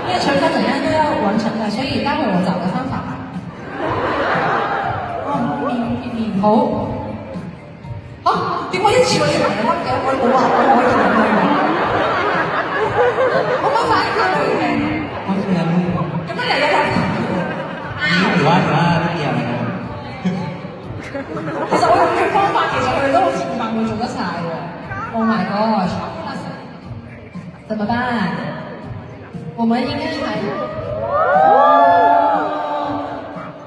因為吹風陣間都要完成嘅，所以待會我找個方法。好，嚇點解一次我哋埋嚟嘅？我哋冇話我可以同佢嘅，可唔可以快啲下去嘅？我知啦。咁樣嚟嘅啦。ถือว่าไม่เกี่ยวนะ 其實我用嘅方法，其實佢哋都好似問會做得晒喎。Oh my god！ 怎麼辦？我們應該係哇，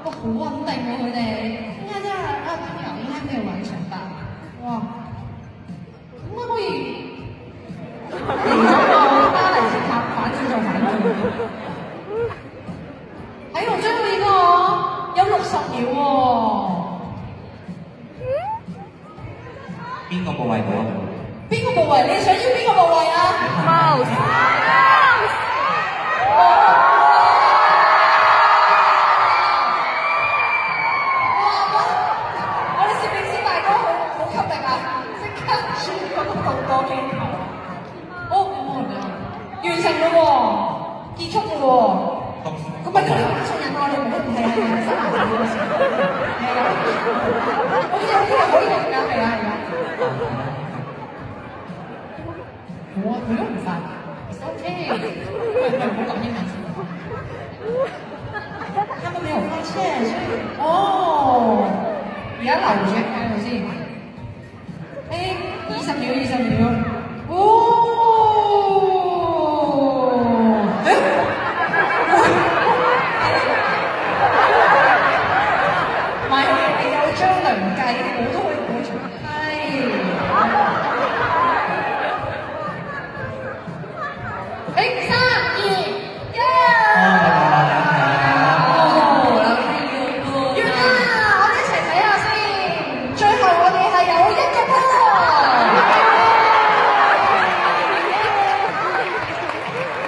好穩定喎佢哋，應該真係2秒應該可以完成吧？哇，點解可以連咗個巴黎鐵塔反轉再反轉？喺度最後一個有60秒喎。邊個部位好啊？邊個部位？你想要邊個部位啊 ？Mouse。我哋攝影師大哥好吸力啊！即刻轉嗰個導播鏡頭。完成嘞喎，結束嘞喎。咁咪佢哋好信任我哋，冇係啊，新華社嗰個時候。係啊，可以㗎，係啊。我不用翻 ，it's okay。不搞英文字。他們沒有發現，所以而家留住喺度先。20秒。唔係，你有張良計，我都可以補充。3、2、1。完啦！我哋一齊睇下先。最後我哋係有1個波。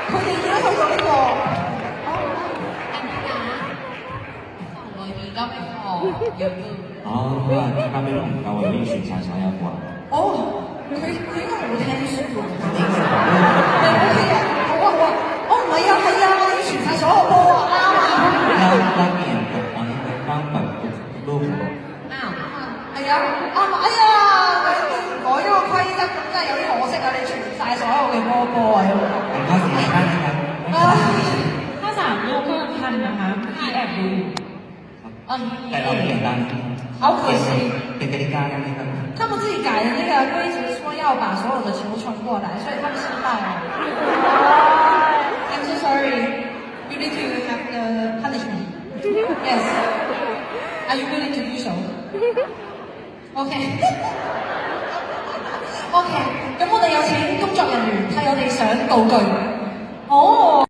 佢哋已經去到呢個。我而家俾我要。他沒有很高，我有選擇想要過。佢應該冇聽書喎。OK 嘅，好啊。唔係啊，我哋要傳晒所有波啊，啱啊。拉麵剛本路虎。係啊，哎呀，改咗個規則，咁真係有啲可惜啊！你傳晒所有嘅波啊。ถ้า3 ลูกก็1,000นะคะพี่แอบดูอยู่ แต่เราเปลี่ยนตาม 好可惜。เป็นกติกากันนะครับ 他們自己改的那個規則說要把所有的球傳過來，所以他們失敗了。I'm so sorry. You need to have the punishment. Yes. Are you willing to do so? OK. OK. 咁我哋有請工作人員替我哋上道具。